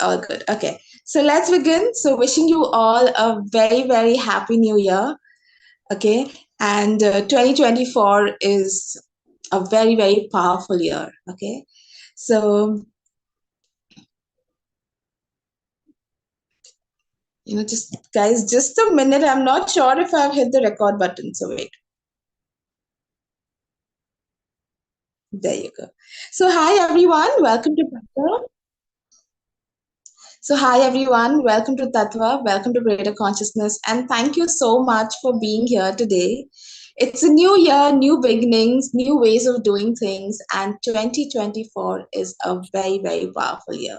All good. Okay. So let's begin. So wishing you all a very, very happy new year. Okay. And 2024 is a very, very powerful year. Okay. So, just guys, just a minute. I'm not sure if I've hit the record button. So wait. There you go. So hi everyone. Welcome to Tattva. So hi everyone. Welcome to Tattva. Welcome to Greater Consciousness. And thank you so much for being here today. It's a new year, new beginnings, new ways of doing things, and 2024 is a very, very powerful year.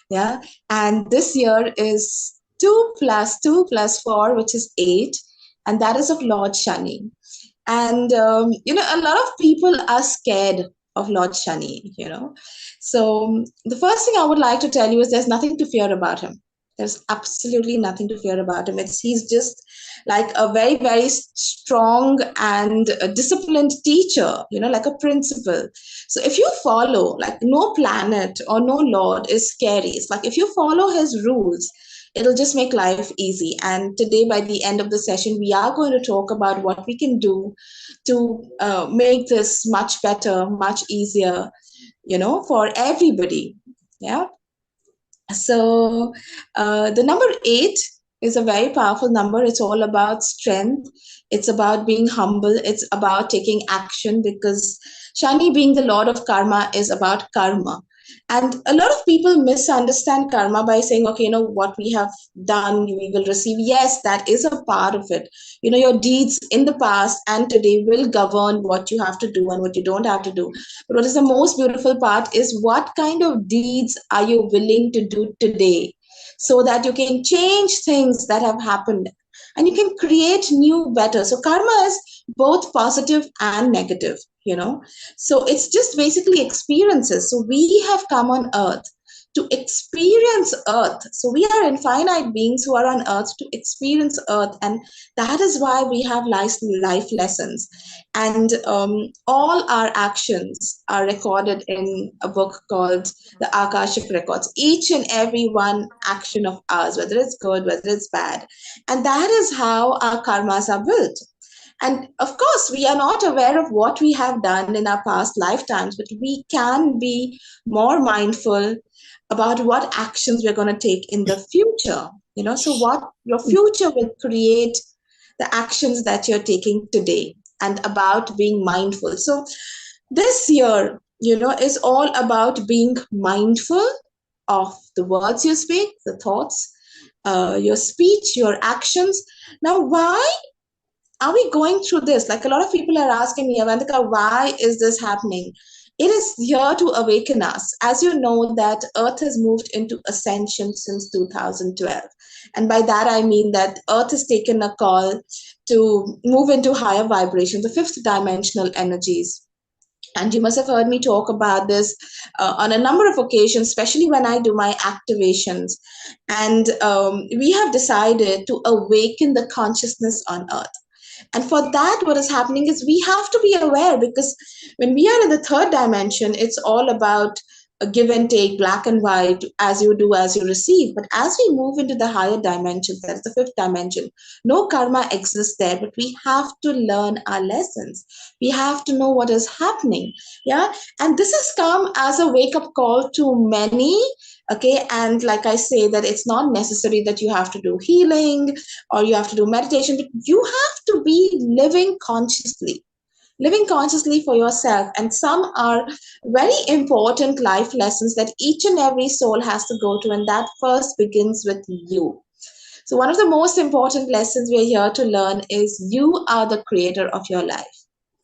Yeah. And this year is 2 plus 2 plus 4, which is 8, and that is of Lord Shani. And, a lot of people are scared of Lord Shani. So the first thing I would like to tell you is there's nothing to fear about him. There's absolutely nothing to fear about him. He's just like a very, very strong and disciplined teacher, like a principal. So if you follow, like no planet or no lord is scary. It's like if you follow his rules, it'll just make life easy. And today, by the end of the session, we are going to talk about what we can do to make this much better, much easier, for everybody. Yeah. So the number 8 is a very powerful number. It's all about strength. It's about being humble. It's about taking action because Shani, being the Lord of Karma, is about karma. And a lot of people misunderstand karma by saying, okay, what we have done, we will receive. Yes, that is a part of it. Your deeds in the past and today will govern what you have to do and what you don't have to do. But what is the most beautiful part is what kind of deeds are you willing to do today so that you can change things that have happened and you can create new better. So karma is both positive and negative. So it's just basically experiences. So we have come on earth to experience earth. So we are infinite beings who are on earth to experience earth, and that is why we have life lessons. And all our actions are recorded in a book called the Akashic Records. Each and every one action of ours, whether it's good, whether it's bad, and that is how our karmas are built. And of course, we are not aware of what we have done in our past lifetimes, but we can be more mindful about what actions we're going to take in the future. So what your future will create the actions that you're taking today, and about being mindful. So this year, is all about being mindful of the words you speak, the thoughts, your speech, your actions. Now, why are we going through this? Like a lot of people are asking me, Avantika, why is this happening? It is here to awaken us. As you know, that Earth has moved into ascension since 2012. And by that, I mean that Earth has taken a call to move into higher vibration, the fifth dimensional energies. And you must have heard me talk about this on a number of occasions, especially when I do my activations. And we have decided to awaken the consciousness on Earth. And for that, what is happening is we have to be aware, because when we are in the third dimension, it's all about a give and take, black and white, as you do, as you receive. But as we move into the higher dimensions, that's the fifth dimension, no karma exists there, but we have to learn our lessons. We have to know what is happening. Yeah. And this has come as a wake up call to many. Okay. And like I say, that it's not necessary that you have to do healing or you have to do meditation, but you have to be living consciously for yourself. And some are very important life lessons that each and every soul has to go to. And that first begins with you. So one of the most important lessons we're here to learn is you are the creator of your life.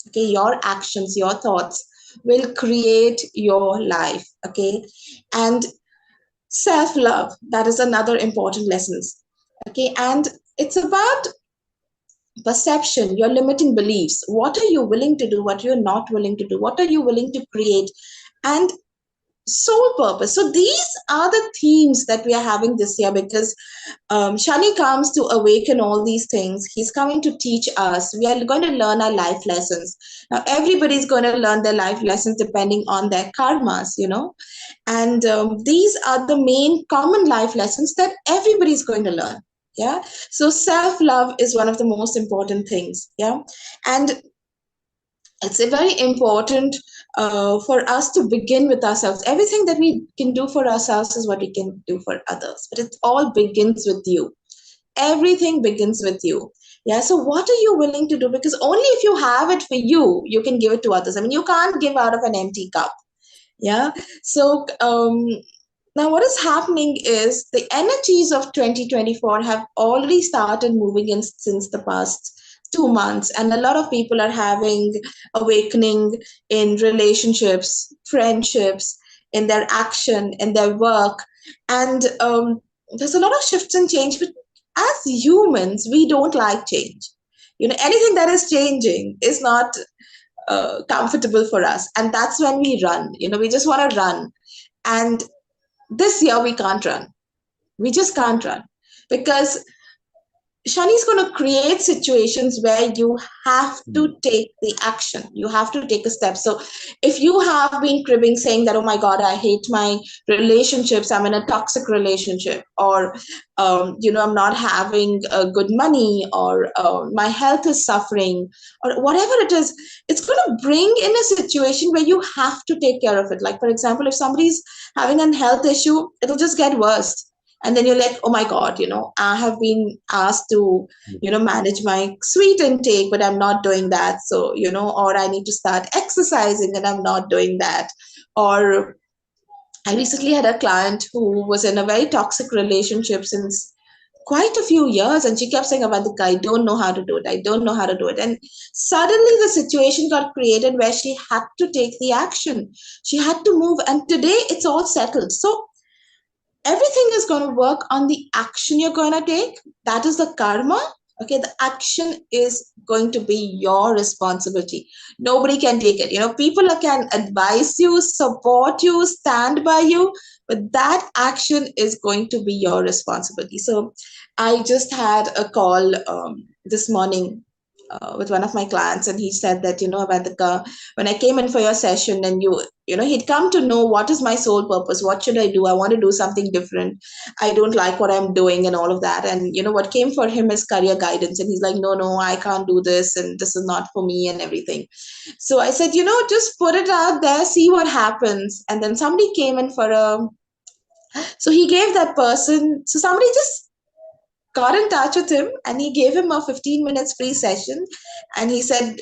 Okay, your actions, your thoughts will create your life. Okay, and self-love, that is another important lesson. Okay, and it's about perception, your limiting beliefs. What are you willing to do? What you're not willing to do? What are you willing to create? And soul purpose. So these are the themes that we are having this year, because Shani comes to awaken all these things. He's coming to teach us. We are going to learn our life lessons. Now, everybody's going to learn their life lessons depending on their karmas, and these are the main common life lessons that everybody's going to learn. Yeah. So self love is one of the most important things. Yeah. And it's a very important for us to begin with ourselves. Everything that we can do for ourselves is what we can do for others, but it all begins with you. Everything begins with you. Yeah. So what are you willing to do? Because only if you have it for you, you can give it to others. I mean, you can't give out of an empty cup. Yeah. So now what is happening is the energies of 2024 have already started moving in since the past 2 months, and a lot of people are having awakening in relationships, friendships, in their action, in their work, and there's a lot of shifts and change. But as humans, we don't like change. Anything that is changing is not comfortable for us, and that's when we run. We just want to run, and this year we can't run. We just can't run, because Shani is going to create situations where you have to take the action. You have to take a step. So if you have been cribbing saying that, oh my God, I hate my relationships, I'm in a toxic relationship, or, I'm not having good money, or my health is suffering, or whatever it is, it's going to bring in a situation where you have to take care of it. Like, for example, if somebody's having a health issue, it'll just get worse, and then you're like, oh my God, I have been asked to manage my sweet intake, but I'm not doing that. So, or I need to start exercising and I'm not doing that. Or I recently had a client who was in a very toxic relationship since quite a few years, and she kept saying, Avantika, I don't know how to do it, I don't know how to do it. And suddenly the situation got created where she had to take the action, she had to move, and today it's all settled. So everything is going to work on the action you're going to take. That is the karma. Okay, the action is going to be your responsibility. Nobody can take it. People can advise you, support you, stand by you, but that action is going to be your responsibility. So I just had a call this morning with one of my clients, and he said that, Avantika, when I came in for your session, and he'd come to know what is my soul purpose, what should I do, I want to do something different, I don't like what I'm doing and all of that. And what came for him is career guidance, and he's like, no, I can't do this, and this is not for me and everything. So I said, just put it out there, see what happens. And then somebody came in for so he gave that person, so somebody just got in touch with him, and he gave him a 15 minutes free session, and he said,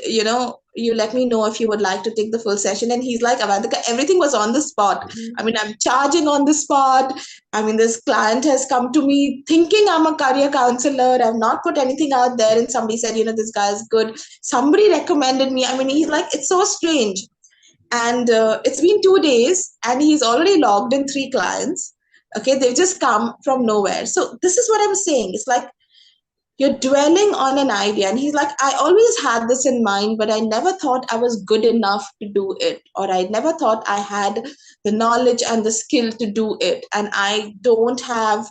you let me know if you would like to take the full session. And he's like, Avantika, everything was on the spot. I mean, I'm charging on the spot. I mean, this client has come to me thinking I'm a career counselor, I've not put anything out there, and somebody said, this guy is good, somebody recommended me. I mean, he's like, it's so strange. And it's been 2 days, and he's already logged in 3 clients. Okay, they've just come from nowhere. So this is what I'm saying. It's like you're dwelling on an idea, and he's like, I always had this in mind, but I never thought I was good enough to do it, or I never thought I had the knowledge and the skill to do it, and I don't have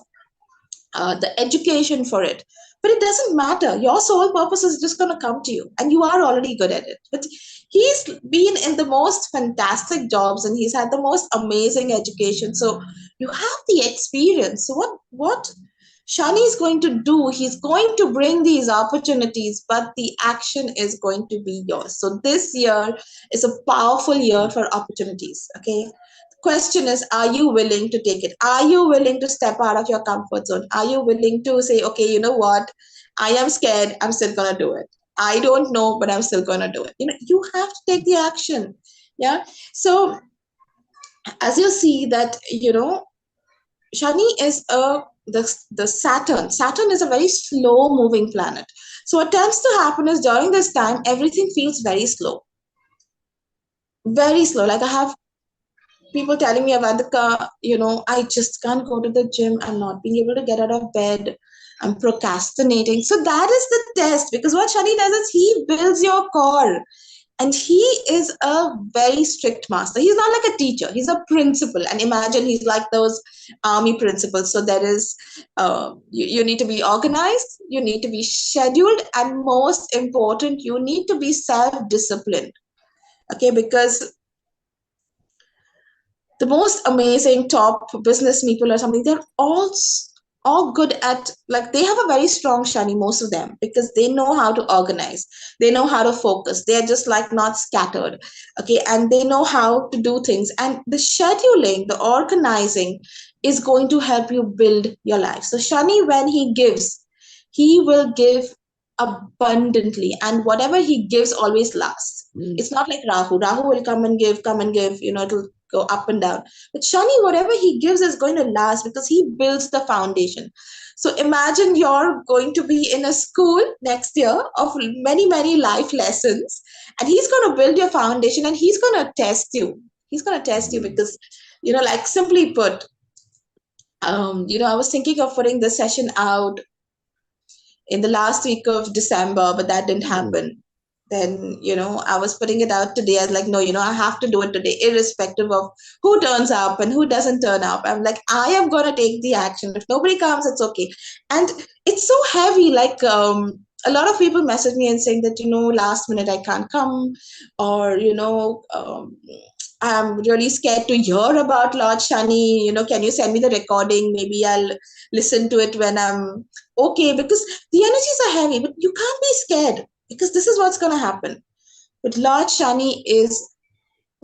the education for it. But it doesn't matter. Your soul purpose is just going to come to you, and you are already good at it. But he's been in the most fantastic jobs, and he's had the most amazing education. So you have the experience. So what Shani is going to do, he's going to bring these opportunities, but the action is going to be yours. So this year is a powerful year for opportunities. Okay. Question is, are you willing to take it? Are you willing to step out of your comfort zone? Are you willing to say, okay, you know what, I am scared, I'm still gonna do it, I don't know, but I'm still gonna do it. You have to take the action. Yeah. So as you see that, Shani is the Saturn is a very slow moving planet. So what tends to happen is during this time everything feels very slow, very slow. Like I have people telling me, Avantika, I just can't go to the gym. I'm not being able to get out of bed. I'm procrastinating. So that is the test, because what Shani does is he builds your core. And he is a very strict master. He's not like a teacher, he's a principal. And imagine he's like those army principals. So there is, you need to be organized, you need to be scheduled, and most important, you need to be self-disciplined. Okay, because the most amazing top business people or something, they're all good at, like, they have a very strong shani, most of them, because they know how to organize, they know how to focus, they're just like not scattered. Okay, and they know how to do things, and the scheduling, the organizing is going to help you build your life. So shani, when he gives, he will give abundantly, and whatever he gives always lasts. It's not like Rahu will come and give, it'll go up and down. But Shani, whatever he gives is going to last because he builds the foundation. So imagine you're going to be in a school next year of many, many life lessons, and he's going to build your foundation, and he's going to test you. He's going to test you because, like, simply put, I was thinking of putting this session out in the last week of December, but that didn't happen. Then, I was putting it out today. I was like, no, I have to do it today, irrespective of who turns up and who doesn't turn up. I'm like, I am going to take the action. If nobody comes, it's okay. And it's so heavy. Like, a lot of people message me and saying that, last minute I can't come, or, I'm really scared to hear about Lord Shani. Can you send me the recording? Maybe I'll listen to it when I'm okay, because the energies are heavy, but you can't be scared, because this is what's going to happen. But Lord Shani is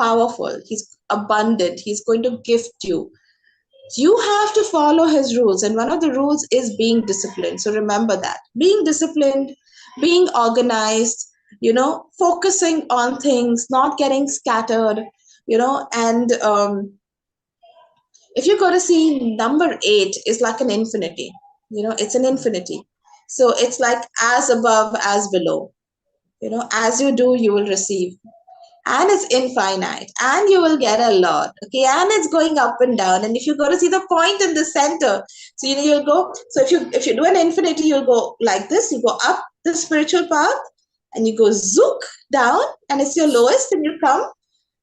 powerful. He's abundant. He's going to gift you. You have to follow his rules. And one of the rules is being disciplined. So remember that. Being disciplined, being organized, focusing on things, not getting scattered, and if you go to see number 8 is like an infinity, it's an infinity. So it's like as above, as below, as you do, you will receive. And it's infinite, and you will get a lot. Okay, and it's going up and down. And if you go to see the point in the center, so you'll go. So if you do an infinity, you'll go like this. You go up the spiritual path, and you go zook down, and it's your lowest, and you come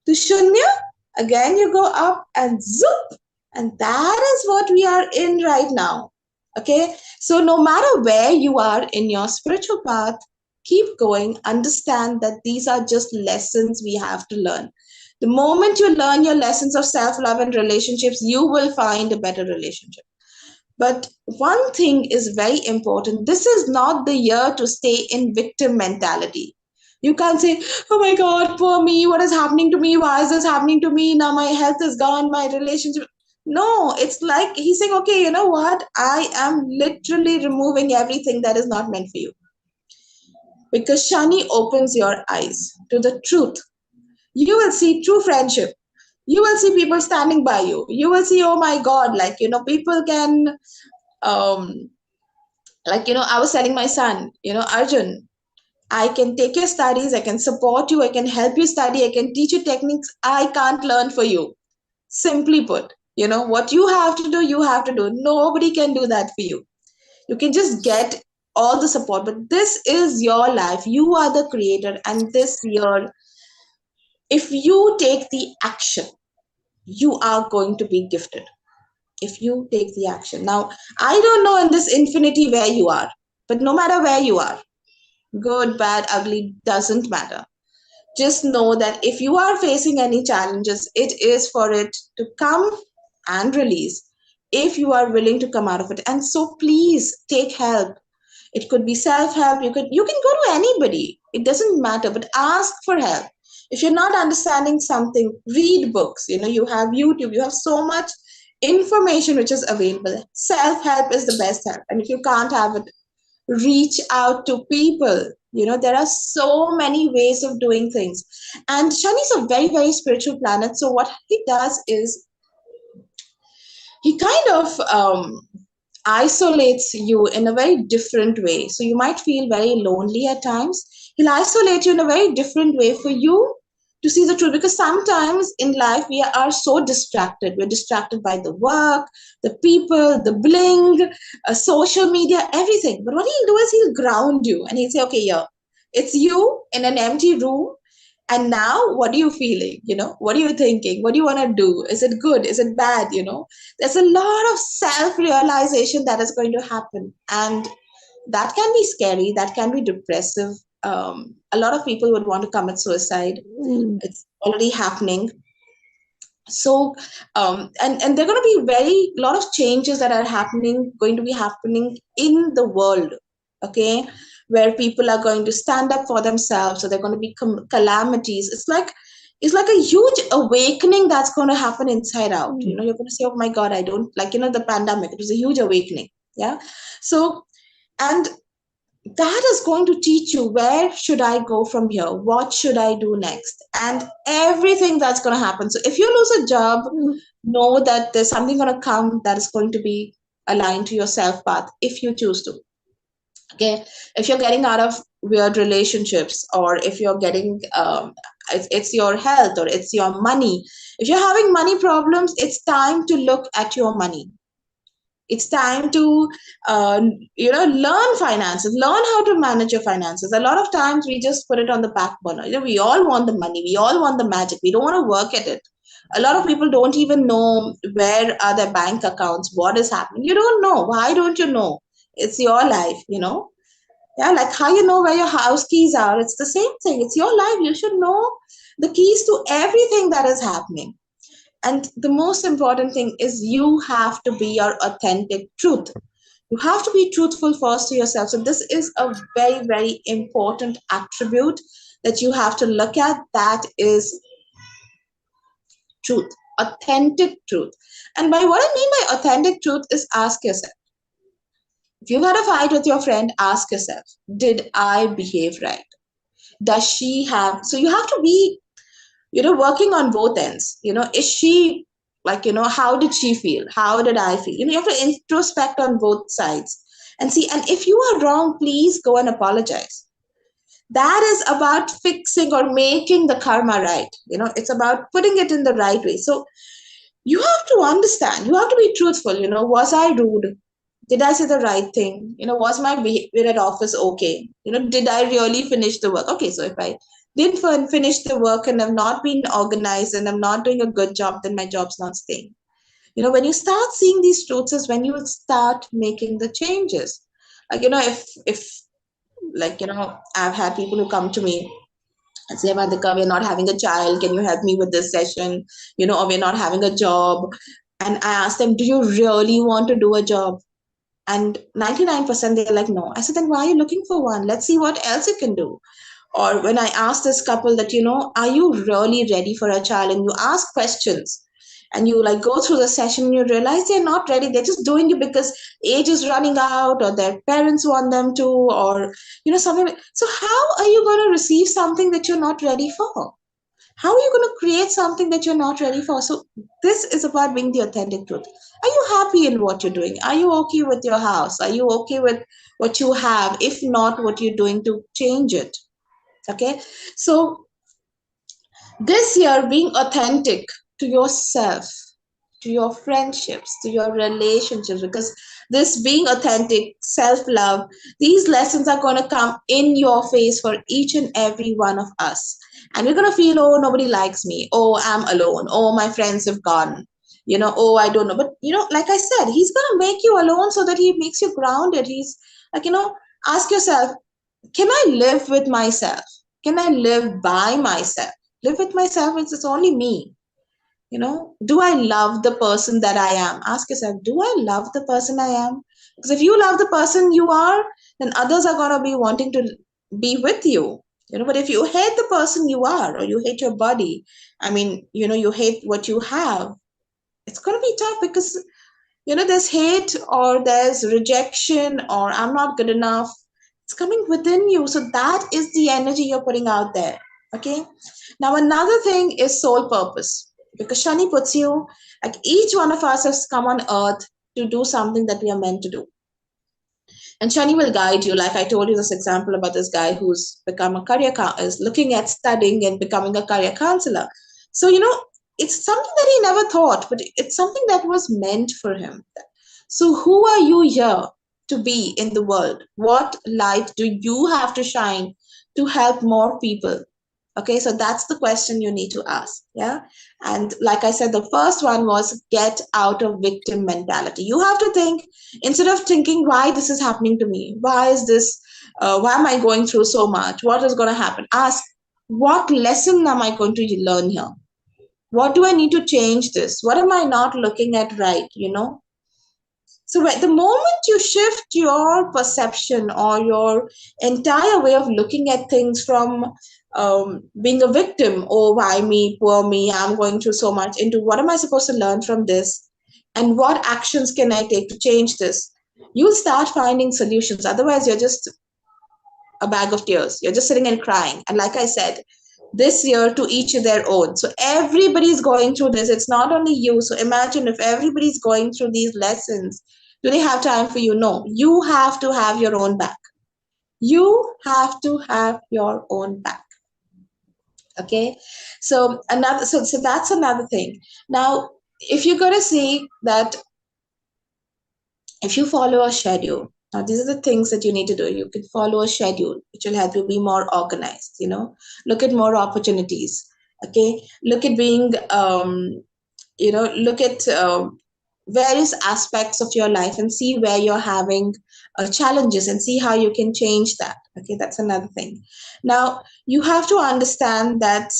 to shunya. Again, you go up and zoop, and that is what we are in right now. Okay, so no matter where you are in your spiritual path, keep going. Understand that these are just lessons we have to learn. The moment you learn your lessons of self-love and relationships, you will find a better relationship. But one thing is very important. This is not the year to stay in victim mentality. You can't say, oh my God, poor me, what is happening to me? Why is this happening to me? Now my health is gone, my relationship. No, it's like he's saying, okay, you know what? I am literally removing everything that is not meant for you. Because Shani opens your eyes to the truth. You will see true friendship. You will see people standing by you. You will see, oh my God, people can, I was telling my son, Arjun, I can take your studies, I can support you, I can help you study, I can teach you techniques I can't learn for you. Simply put, what you have to do, you have to do. Nobody can do that for you. You can just get all the support, but this is your life. You are the creator, and this year, if you take the action, you are going to be gifted. If you take the action. Now, I don't know in this infinity where you are, but no matter where you are, good, bad, ugly, doesn't matter. Just know that if you are facing any challenges, it is for it to come and release if you are willing to come out of it. And so please take help. It could be self-help. You can go to anybody. It doesn't matter, but ask for help. If you're not understanding something, read books. You have YouTube. You have so much information which is available. Self-help is the best help. And if you can't have it, reach out to people. There are so many ways of doing things. And Shani is a very, very spiritual planet. So what he does is he kind of isolates you in a very different way. So you might feel very lonely at times. He'll isolate you in a very different way for you to see the truth, because sometimes in life we are so distracted. We're distracted by the work, the people, the bling, social media, everything. But what he'll do is he'll ground you, and he'll say, okay, yeah, it's you in an empty room, And now, what are you feeling? What are you thinking? What do you want to do? Is it good? Is it bad? There's a lot of self realization that is going to happen. And that can be scary. That can be depressive. A lot of people would want to commit suicide. Mm. It's already happening. So and there are going to be very lot of changes that are going to be happening in the world, okay, where people are going to stand up for themselves. So there are going to be calamities. It's like a huge awakening that's going to happen inside out. Mm. You're going to say, oh my god, I don't like, the pandemic, it was a huge awakening. Yeah. So, and that is going to teach you, where should I go from here, what should I do next, and everything that's going to happen. So if you lose a job, Mm. know that there's something going to come that is going to be aligned to your self path, if you choose to. Okay. If you're getting out of weird relationships, or if you're getting it's your health, or it's your money. If you're having money problems, it's time to look at your money. It's time to learn finances, learn how to manage your finances. A lot of times we just put it on the back burner. We all want the money, we all want the magic, we don't want to work at it. A lot of people don't even know where are their bank accounts, what is happening. You don't know. Why don't you know? It's your life. Yeah, like how you know where your house keys are. It's the same thing. It's your life. You should know the keys to everything that is happening. And the most important thing is, you have to be your authentic truth. You have to be truthful first to yourself. So this is a very, very important attribute that you have to look at. That is truth, authentic truth. And by what I mean by authentic truth is, ask yourself. If you've had a fight with your friend, ask yourself, did I behave right? Does she have, so you have to be working on both ends. Is she, like, how did she feel? How did I feel? You have to introspect on both sides and see. And if you are wrong, please go and apologize. That is about fixing or making the karma right. It's about putting it in the right way. So you have to understand, you have to be truthful. Was I rude? Did I say the right thing? Was my behavior at office okay? Did I really finish the work? Okay, so if I didn't finish the work and I'm not being organized and I'm not doing a good job, then my job's not staying. When you start seeing these truths is when you will start making the changes. Like, if like, I've had people who come to me and say, Madhika, we're not having a child. Can you help me with this session? Or we're not having a job. And I ask them, do you really want to do a job? And 99% they're like, no. I said, then why are you looking for one? Let's see what else you can do. Or when I ask this couple that, are you really ready for a child? And you ask questions and you like go through the session and you realize they're not ready. They're just doing it because age is running out, or their parents want them to, or, something. So how are you going to receive something that you're not ready for? How are you going to create something that you're not ready for? So this is about being the authentic truth. Are you happy in what you're doing? Are you okay with your house? Are you okay with what you have? If not, what you're doing to change it? Okay. So this year, being authentic to yourself, to your friendships, to your relationships, because this being authentic, self love, these lessons are going to come in your face for each and every one of us. And we're going to feel, oh, nobody likes me. Oh, I'm alone. Oh, my friends have gone. Oh, I don't know. But, like I said, he's going to make you alone so that he makes you grounded. He's like, ask yourself, can I live with myself? Can I live by myself? Live with myself, it's only me. Do I love the person that I am? Ask yourself, do I love the person I am? Because if you love the person you are, then others are going to be wanting to be with you. But if you hate the person you are, or you hate your body, I mean, you hate what you have, it's going to be tough, because there's hate, or there's rejection, or I'm not good enough. It's coming within you. So that is the energy you're putting out there. Okay. Now, another thing is soul purpose, because Shani puts you, like, each one of us has come on earth to do something that we are meant to do. And Shani will guide you. Like I told you this example about this guy who's become a is looking at studying and becoming a career counselor. So, it's something that he never thought, but it's something that was meant for him. So, who are you here to be in the world? What light do you have to shine to help more people? Okay, so that's the question you need to ask. Yeah. And like I said, the first one was get out of victim mentality. You have to think, instead of thinking, why this is happening to me? Why is this? Why am I going through so much? What is going to happen? Ask, what lesson am I going to learn here? What do I need to change this? What am I not looking at right? So the moment you shift your perception or your entire way of looking at things from being a victim, oh, why me, poor me, I'm going through so much, into what am I supposed to learn from this? And what actions can I take to change this? You'll start finding solutions. Otherwise, you're just a bag of tears. You're just sitting and crying. And like I said, this year, to each their own. So everybody's going through this. It's not only you. So imagine if everybody's going through these lessons. Do they have time for you? No. You have to have your own back. You have to have your own back. Okay. So that's another thing. Now, if you're gonna see that, if you follow a schedule, now these are the things that you need to do. You can follow a schedule, which will help you be more organized. Look at more opportunities. Okay, look at being, look at various aspects of your life and see where you're having challenges and see how you can change that. Okay, that's another thing. Now you have to understand that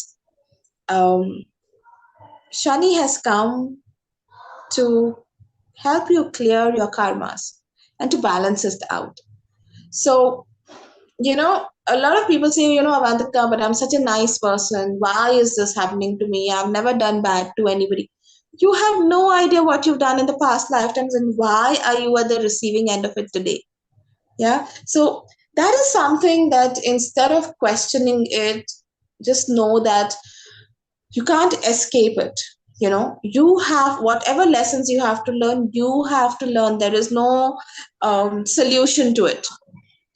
um, Shani has come to help you clear your karmas and to balance it out. So, a lot of people say, Avantika, but I'm such a nice person. Why is this happening to me? I've never done bad to anybody. You have no idea what you've done in the past lifetimes and why are you at the receiving end of it today. Yeah. So that is something that, instead of questioning it, just know that you can't escape it. You have whatever lessons you have to learn, you have to learn. There is no solution to it.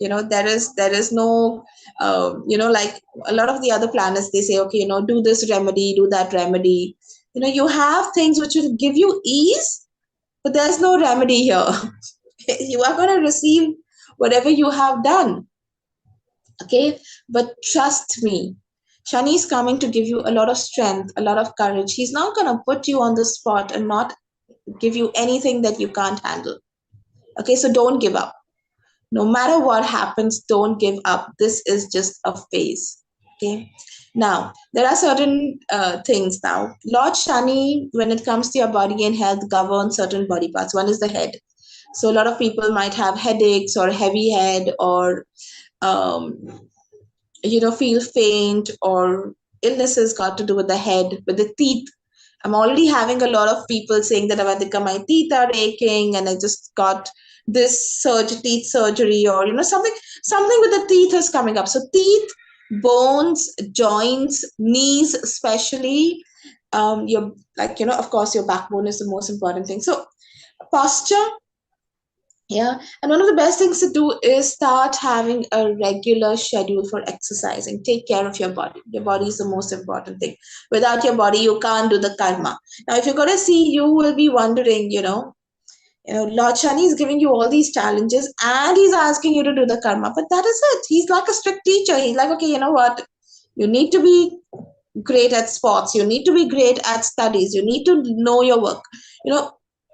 There is no like a lot of the other planets, they say, okay, do this remedy, do that remedy. You have things which will give you ease, but there's no remedy here. You are going to receive whatever you have done. Okay, but trust me, Shani is coming to give you a lot of strength, a lot of courage. He's not going to put you on the spot and not give you anything that you can't handle. Okay, so don't give up. No matter what happens, don't give up. This is just a phase. Okay. Now, there are certain things now. Lord Shani, when it comes to your body and health, governs certain body parts. One is the head. So a lot of people might have headaches or heavy head, or um, feel faint, or illnesses got to do with the head, with the teeth. I'm already having a lot of people saying that, Avantika, my teeth are aching and I just got this teeth surgery, or something with the teeth is coming up. So teeth, bones, joints, knees, especially, your, of course, your backbone is the most important thing. So posture. Yeah. And one of the best things to do is start having a regular schedule for exercising. Take care of your body. Your body is the most important thing. Without your body, you can't do the karma. Now, if you're going to see, you will be wondering, Lord Shani is giving you all these challenges and he's asking you to do the karma. But that is it. He's like a strict teacher. He's like, okay, you know what? You need to be great at sports. You need to be great at studies. You need to know your work.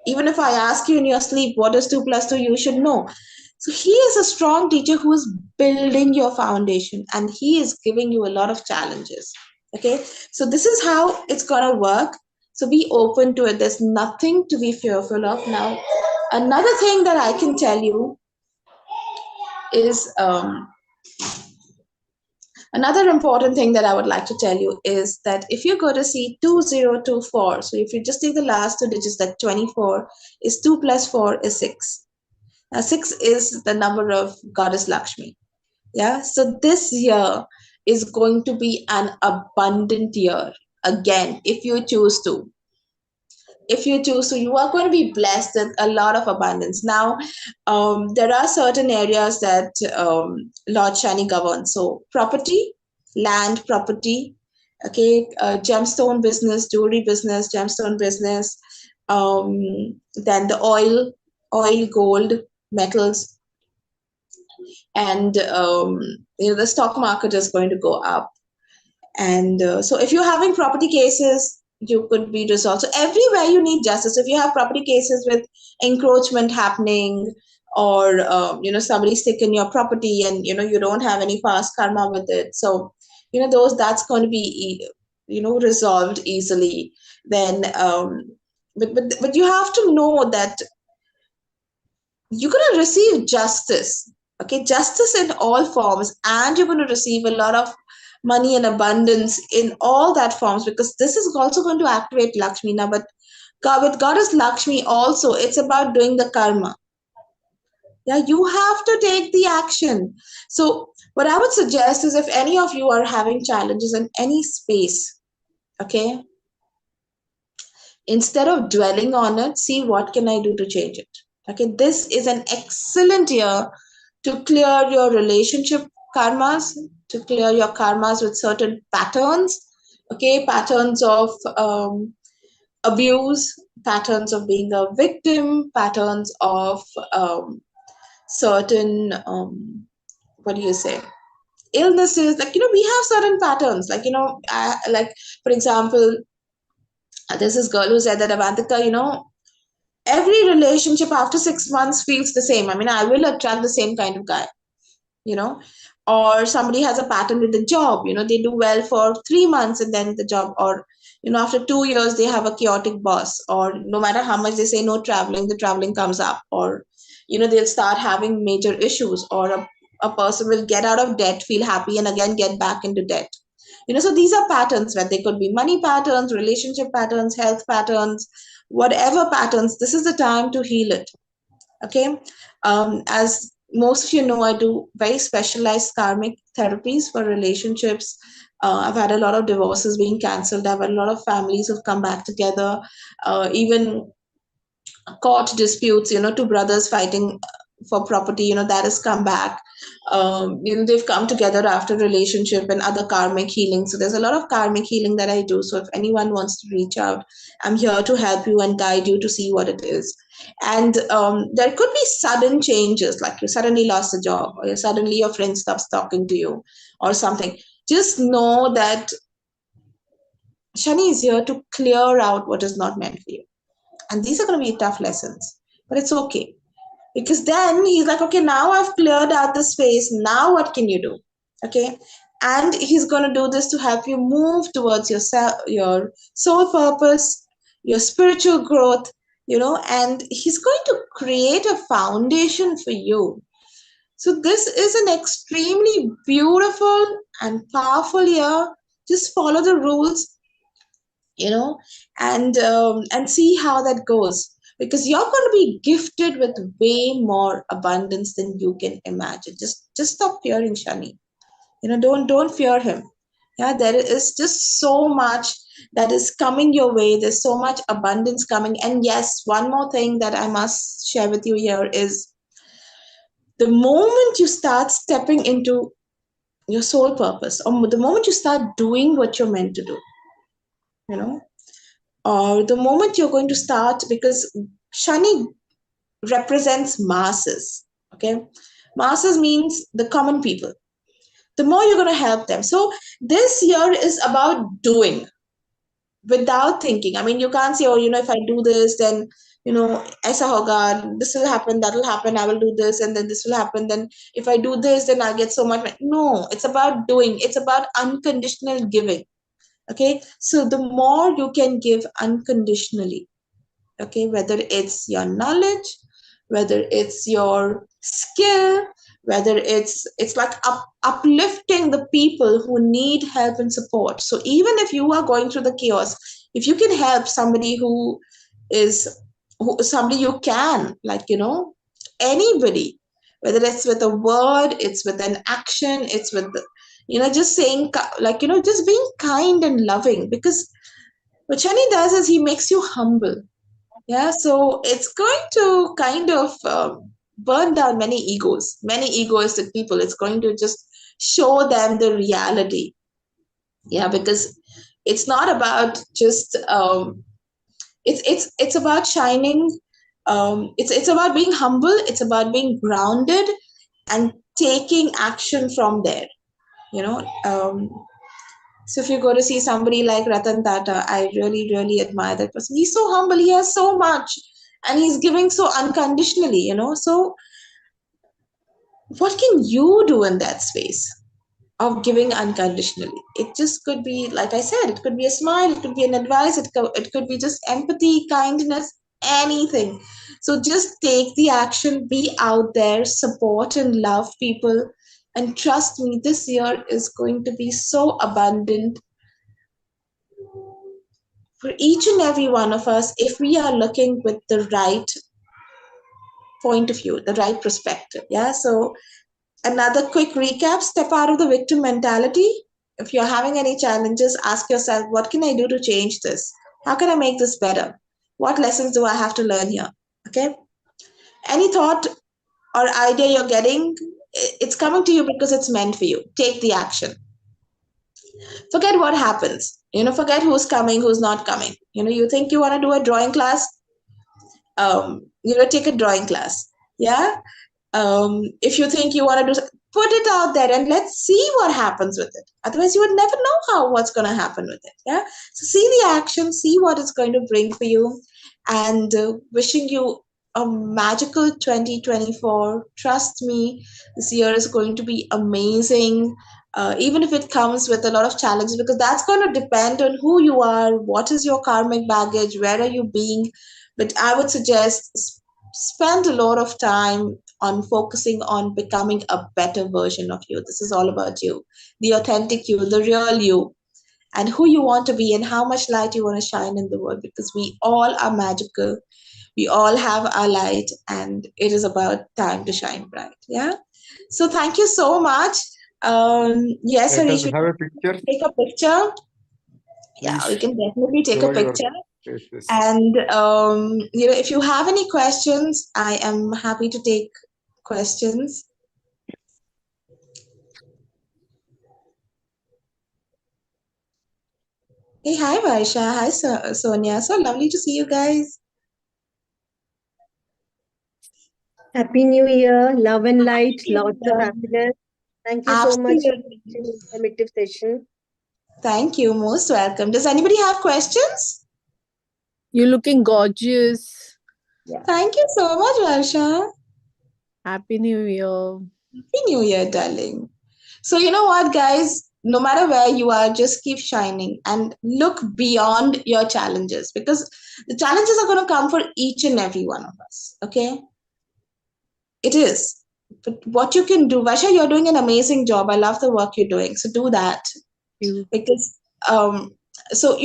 Even if I ask you in your sleep, what is 2 plus 2, you should know. So he is a strong teacher who is building your foundation and he is giving you a lot of challenges. Okay. So this is how it's going to work. So be open to it. There's nothing to be fearful of. Now, another thing that I can tell you is, another important thing that I would like to tell you is that if you go to see 2024, so if you just take the last 2 digits, that 24 is 2 plus 4 is 6. Now 6 is the number of Goddess Lakshmi. Yeah. So this year is going to be an abundant year. Again, if you choose to. You are going to be blessed with a lot of abundance. Now, there are certain areas that Lord Shani governs. So property, land, property, okay, gemstone business, jewelry business, gemstone business, then the oil, gold, metals, and the stock market is going to go up. And so if you're having property cases, you could be resolved. So everywhere you need justice. If you have property cases with encroachment happening, or somebody's taken your property and you don't have any past karma with it, so those that's going to be resolved easily. Then but you have to know that you're going to receive justice. Okay, justice in all forms, and you're going to receive a lot of money and abundance in all that forms, because this is also going to activate Lakshmi now. But with Goddess Lakshmi also, it's about doing the karma. Yeah, you have to take the action. So what I would suggest is, if any of you are having challenges in any space, okay, instead of dwelling on it, see what can I do to change it. Okay, this is an excellent year to clear your relationship karmas, to clear your karmas with certain patterns. Okay, patterns of abuse, patterns of being a victim, patterns of certain what do you say, illnesses. Like we have certain patterns. Like like for example, there's this girl who said that, Avantika, every relationship after 6 months feels the same. I mean, I will attract the same kind of guy, you know. Or somebody has a pattern with the job, they do well for 3 months and then the job, or after 2 years they have a chaotic boss, or no matter how much they say no traveling, the traveling comes up, or they'll start having major issues, or a person will get out of debt, feel happy, and again get back into debt. So these are patterns, where they could be money patterns, relationship patterns, health patterns, whatever patterns. This is the time to heal it. Okay. As most of you know, I do very specialized karmic therapies for relationships. I've had a lot of divorces being cancelled. I've had a lot of families who've come back together. Even court disputes, two brothers fighting for property, that has come back. They've come together after relationship and other karmic healing. So there's a lot of karmic healing that I do. So if anyone wants to reach out, I'm here to help you and guide you to see what it is. And there could be sudden changes, like you suddenly lost a job, or suddenly your friend stops talking to you, or something. Just know that Shani is here to clear out what is not meant for you. And these are going to be tough lessons, but it's okay. Because then he's like, okay, now I've cleared out the space. Now what can you do? Okay. And he's going to do this to help you move towards your soul purpose, your spiritual growth, and he's going to create a foundation for you. So this is an extremely beautiful and powerful year. Just follow the rules, and see how that goes, because you're going to be gifted with way more abundance than you can imagine. Just stop fearing Shani. Don't fear him. Yeah, there is just so much that is coming your way. There's so much abundance coming. And yes, one more thing that I must share with you here is, the moment you start stepping into your soul purpose, or the moment you start doing what you're meant to do, you know or the moment you're going to start, because Shani represents masses. Okay, masses means the common people. The more you're going to help them. So this year is about doing without thinking. I mean, you can't say, oh, if I do this, then aisa hoga, this will happen, that will happen, I will do this, and then this will happen. Then if I do this, then I'll get so much. No, it's about doing. It's about unconditional giving. Okay, so the more you can give unconditionally, okay, whether it's your knowledge, whether it's your skill, whether it's like uplifting the people who need help and support. So even if you are going through the chaos, if you can help somebody is somebody you can, like anybody, whether it's with a word, it's with an action, it's with just saying, like just being kind and loving, because what Shani does is he makes you humble. Yeah, so it's going to kind of burn down many egoistic people. It's going to just show them the reality. Yeah, because it's not about just it's about shining. It's about being humble. It's about being grounded and taking action from there. You know, um, So if you go to see somebody like Ratan Tata, I really, really admire that person. He's so humble, he has so much, and he's giving so unconditionally, So what can you do in that space of giving unconditionally? It just could be, like I said, it could be a smile, it could be an advice, it could be just empathy, kindness, anything. So just take the action, be out there, support and love people. And trust me, this year is going to be so abundant for each and every one of us if we are looking with the right point of view, the right perspective. Yeah. So another quick recap: step out of the victim mentality. If you're having any challenges, ask yourself, what can I do to change this? How can I make this better? What lessons do I have to learn here? Okay. Any thought or idea you're getting, it's coming to you because it's meant for you. Take the action. Forget what happens. Forget who's coming, who's not coming. You think you want to do a drawing class, take a drawing class. Yeah. If you think you want to do, put it out there and let's see what happens with it. Otherwise, you would never know what's going to happen with it. Yeah. So see the action, see what it's going to bring for you, and wishing you a magical 2024. Trust me, this year is going to be amazing. Even if it comes with a lot of challenges, because that's going to depend on who you are, what is your karmic baggage, where are you being. But I would suggest spend a lot of time on focusing on becoming a better version of you. This is all about you, the authentic you, the real you, and who you want to be and how much light you want to shine in the world, because we all are magical. We all have our light, and it is about time to shine bright. Yeah. So thank you so much. Yes, Let us Harish, we have a can picture. take a picture. Yeah, we Please can definitely take a show your picture. faces. And if you have any questions, I am happy to take questions. Hey, hi Varsha, hi Sonia. So lovely to see you guys. Happy New Year, love and light, Happy New lots of Year. happiness. Thank you so much for such Absolutely. an informative session. Thank you. Most welcome. Does anybody have questions? You're looking gorgeous. Yeah. Thank you so much, Varsha. Happy New Year. Happy New Year, darling. So you know what, guys? No matter where you are, just keep shining and look beyond your challenges, because the challenges are going to come for each and every one of us. Okay? It is. But what you can do, Varsha, you're doing an amazing job. I love the work you're doing. So do that. You. Because so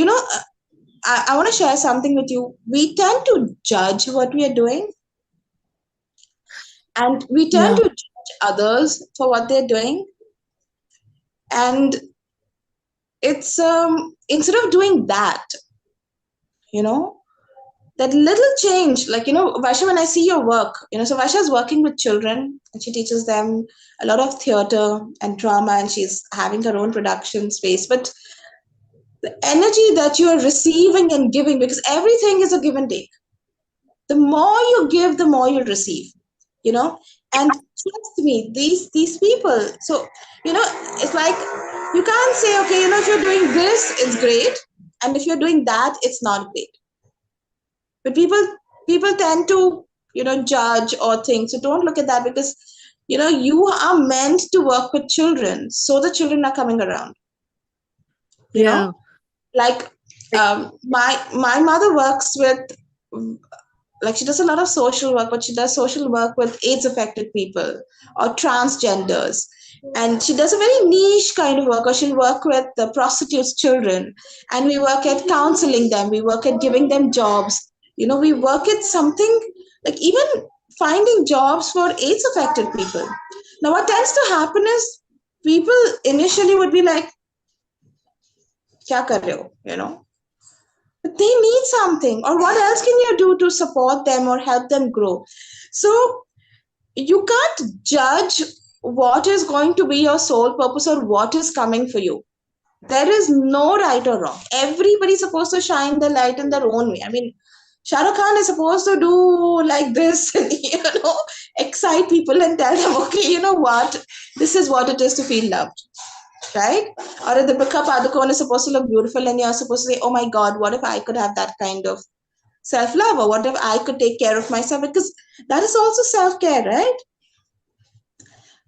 I want to share something with you. We tend to judge what we are doing, and we tend Yeah. to judge others for what they're doing. And it's instead of doing that, you know, that little change, like Varsha, when I see your work, so Varsha is working with children and she teaches them a lot of theater and drama, and she's having her own production space. But the energy that you are receiving and giving, because everything is a give and take. The more you give, the more you receive, you know. And trust me, these people. So it's like you can't say, okay, if you're doing this, it's great, and if you're doing that, it's not great. But people tend to judge or think. So don't look at that, because you are meant to work with children, so the children are coming around. You Yeah. know, like my mother works with, like, she does a lot of social work, but she does social work with AIDS affected people or transgenders. And she does a very niche kind of work, or she'll work with the prostitutes' children. And we work at counseling them, we work at giving them jobs. We work at something like even finding jobs for AIDS affected people. Now, what tends to happen is people initially would be like, Kya kar rahe ho? But they need something, or what else can you do to support them or help them grow? So you can't judge what is going to be your sole purpose or what is coming for you. There is no right or wrong. Everybody's supposed to shine the light in their own way. I mean, Shah Rukh Khan is supposed to do like this, and, excite people and tell them, okay, you know what, this is what it is to feel loved. right? Or at the Brika Padukone is supposed to look beautiful and you're supposed to say, oh my God, what if I could have that kind of self-love? Or what if I could take care of myself? Because that is also self-care, right?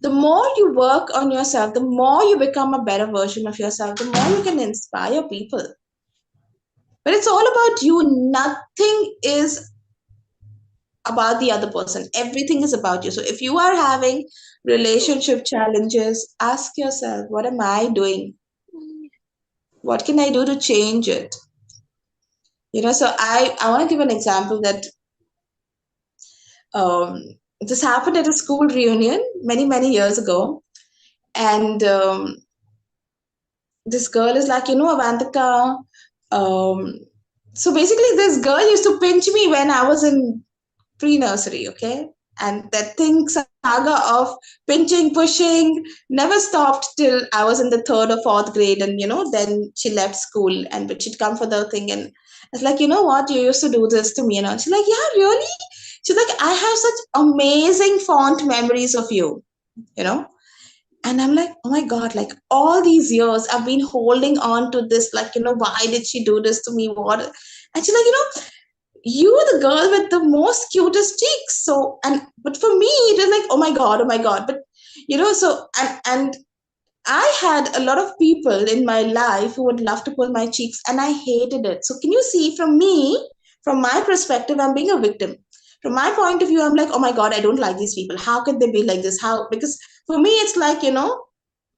The more you work on yourself, the more you become a better version of yourself, the more you can inspire people. But it's all about you. Nothing is about the other person. Everything is about you. So if you are having relationship challenges, ask yourself, what am I doing? What can I do to change it? So I want to give an example that this happened at a school reunion many, many years ago. And this girl is like, Avantika. Um, so basically, this girl used to pinch me when I was in pre-nursery, okay? And that thing saga of pinching, pushing never stopped till I was in the third or fourth grade. And, then she left school and but she'd come for the thing. And I was like, you know what? You used to do this to me. And she's like, yeah, really? She's like, I have such amazing fond memories of you, you know? And I'm like, oh my God, like all these years I've been holding on to this, like, why did she do this to me? What? And she's like, you were the girl with the most cutest cheeks. So, but for me, it was like, oh my God, oh my God. But, so, and I had a lot of people in my life who would love to pull my cheeks and I hated it. So can you see from me, from my perspective, I'm being a victim. From my point of view, I'm like, oh my God, I don't like these people. How could they be like this? How? Because for me, it's like,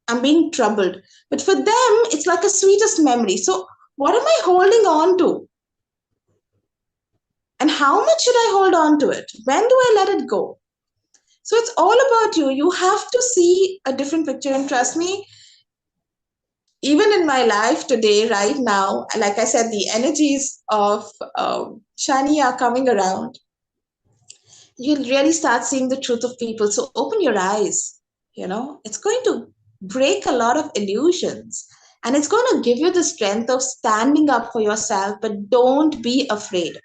I'm being troubled. But for them, it's like a sweetest memory. So what am I holding on to? And how much should I hold on to it? When do I let it go? So it's all about you. You have to see a different picture. And trust me, even in my life today, right now, like I said, the energies of Shani are coming around. You'll really start seeing the truth of people. So open your eyes. It's going to break a lot of illusions. And it's going to give you the strength of standing up for yourself, but don't be afraid.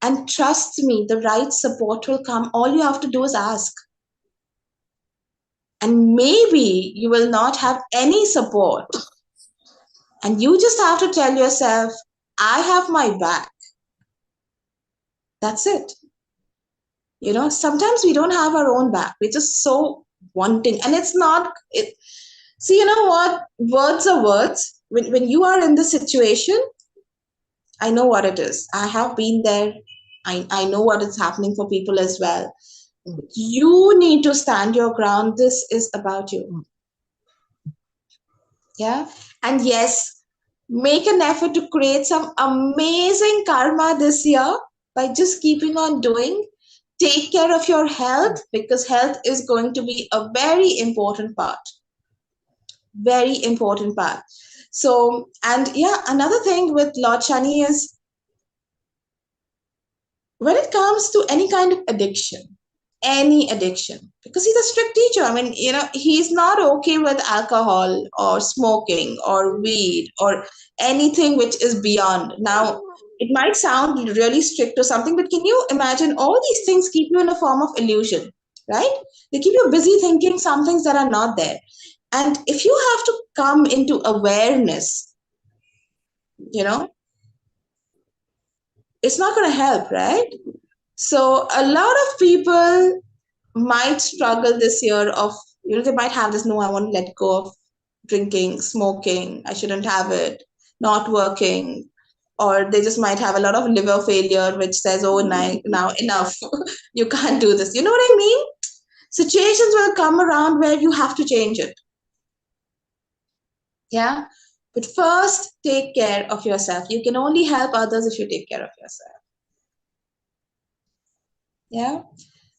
And trust me, the right support will come. All you have to do is ask. And maybe you will not have any support. And you just have to tell yourself, I have my back. That's it. Sometimes we don't have our own back. We're just so wanting. And it's not, see, you know what? Words are words. When you are in the situation, I know what it is. I have been there. I know what is happening for people as well. You need to stand your ground. This is about you. Yeah. And yes, make an effort to create some amazing karma this year by just keeping on doing. Take care of your health because health is going to be a very important part. Very important part. So, and yeah, another thing with Lord Shani is when it comes to any kind of addiction, because he's a strict teacher. I mean, he's not okay with alcohol or smoking or weed or anything which is beyond. Now, it might sound really strict or something, but can you imagine all these things keep you in a form of illusion, right? They keep you busy thinking some things that are not there. And if you have to come into awareness, it's not going to help, right? So a lot of people might struggle this year of, they might have this, no, I want to let go of drinking, smoking, I shouldn't have it, not working, or they just might have a lot of liver failure, which says, oh, now enough, you can't do this. You know what I mean? Situations will come around where you have to change it. Yeah. But first, take care of yourself. You can only help others if you take care of yourself. Yeah.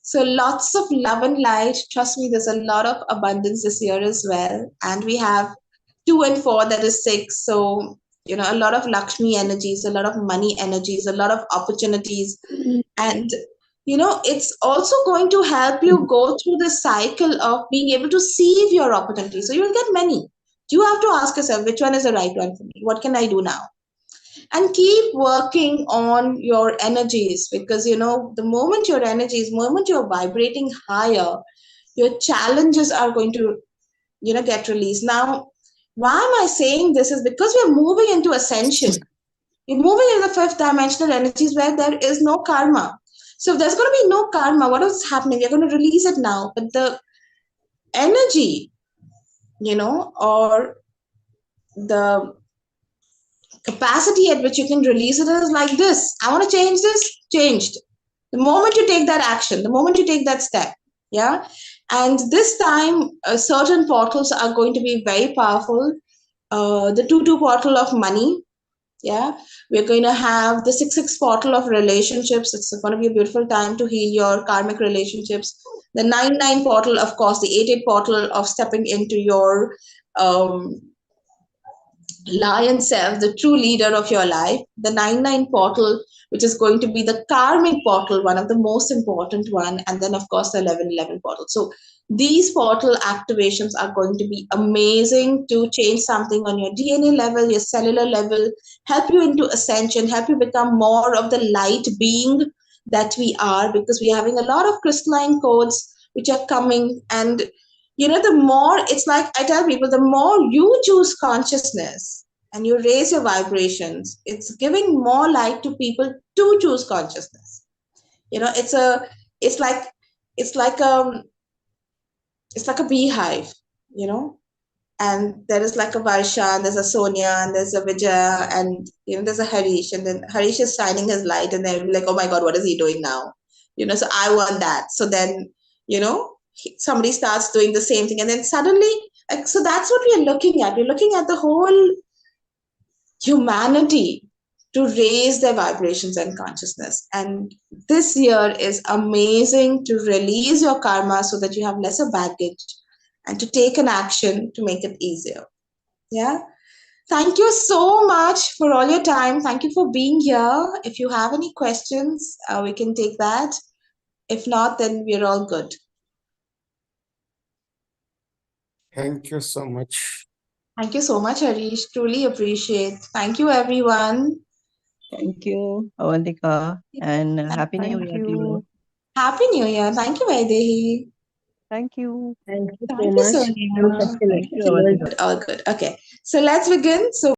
So lots of love and light. Trust me, there's a lot of abundance this year as well. And we have 2 and 4, that is 6. So, a lot of Lakshmi energies, a lot of money energies, a lot of opportunities. And, it's also going to help you go through the cycle of being able to seize your opportunities. So you'll get many. You have to ask yourself, which one is the right one for me? What can I do now? And keep working on your energies because the moment your energies, moment you're vibrating higher, your challenges are going to get released. Now, why am I saying this is because we're moving into ascension. We're moving into the fifth dimensional energies where there is no karma. So if there's going to be no karma, what is happening? We're going to release it now. But the energy, or the capacity at which you can release it is like this. I want to change this, changed. The moment you take that action, the moment you take that step, yeah. And this time, certain portals are going to be very powerful. The 2-2 portal of money, yeah. We're going to have the 6-6 portal of relationships. It's going to be a beautiful time to heal your karmic relationships. The 9-9 portal, of course, the 8-8 portal of stepping into your lion self, the true leader of your life. The 9-9 portal, which is going to be the karmic portal, one of the most important one, and then of course the 11-11 portal. So these portal activations are going to be amazing to change something on your DNA level, your cellular level, help you into ascension, help you become more of the light being that we are, because we're having a lot of crystalline codes which are coming. And the more, it's like I tell people, the more you choose consciousness and you raise your vibrations, it's giving more light to people to choose consciousness. It's like it's like it's like a beehive, and there is like a Varsha, and there's a Sonia, and there's a Vijaya, and there's a Harish, and then Harish is shining his light, and they're like, oh my God, what is he doing now? So I want that. So then, somebody starts doing the same thing, and then suddenly, so that's what we're looking at. We're looking at the whole humanity to raise their vibrations and consciousness. And this year is amazing to release your karma so that you have lesser baggage and to take an action to make it easier. Yeah. Thank you so much for all your time. Thank you for being here. If you have any questions, we can take that. If not, then we're all good. Thank you so much. Thank you so much, Harish. Truly appreciate. Thank you, everyone. Thank you, Avantika, and Happy New Year to you. Happy New Year. Thank you, Vaidehi. Thank you. Thank you so Thank you, much. Sonia. I'm such an Thank you, excellent Avantika. All good. Okay. So let's begin. So